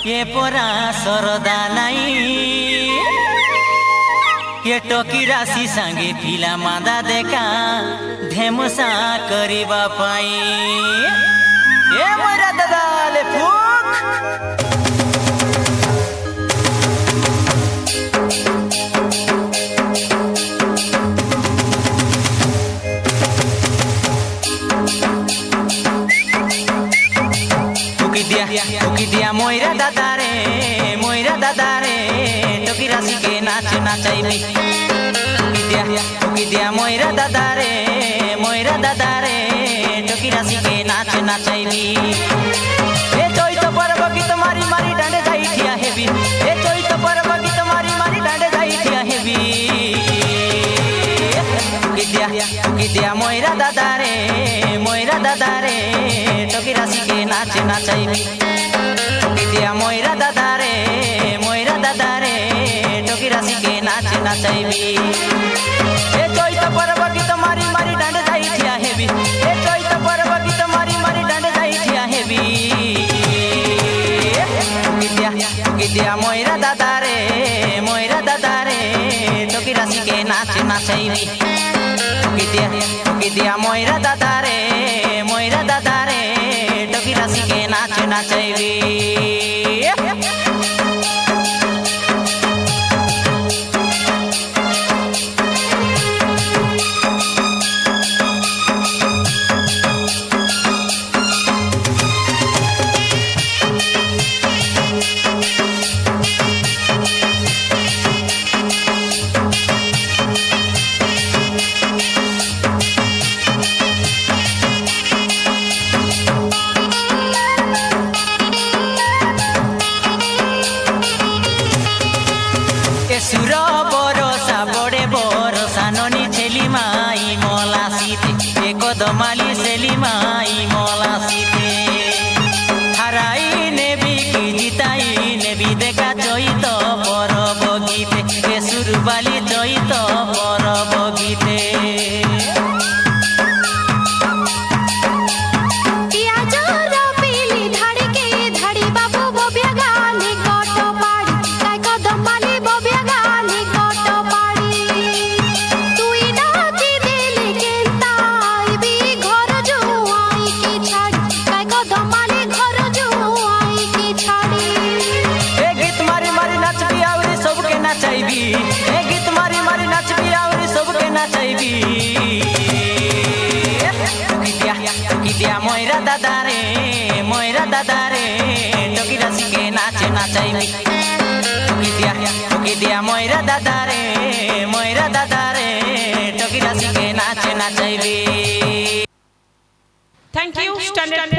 ये परा सरदा नाई ये टोकी राशि संगे पिला मादा देखा धेमुसा करिबा पाई ए मोरा दादाले फुक टोकी दिया मोरा दादारे टोकी राशि के नाच नाचाइबी टोकी दिया मोरा दादारे टोकी राशि के नाच नाचाइबी ए चैत पर्व गीत मारी मारी डांडे जाई ठिया हेबी ए चैत पर्व गीत मारी मारी डांडे जाई ठिया हेबी टोकी दिया मोरा दादारे टोकी राशि के नाच नाचाइबी टोकी दिया मोरा दादारे टोकी राशि के नाच नाचाइबी ए चैत पर्व गीत मारी मारी डांडे जाई ठिया हेबी ए चैत पर्व गीत मारी मारी डांडे जाई ठिया हेबी टोकी दिया मोरा दादारे टोकी राशि के नाच नाचाइबी टोकी दिया मोरा दादारे टोकी राशि के नाच नाचाइबी सुर बरसा बड़े बरसा ननी छेली माई मला सीते एक दमाली सेली माई मला सीते हराई नेबी की जिताई नेबी देखा चैत परब गीते ए सुरबाली चैत परब गीते ए गीत मारी मारी नाचबी आवरी सबके नाचाइबी टोकी दिया मोरा दादारे टोकी राशि के नाच नाचाइबी टोकी दिया मोरा दादारे टोकी राशि के नाच नाचाइबी। Thank you standard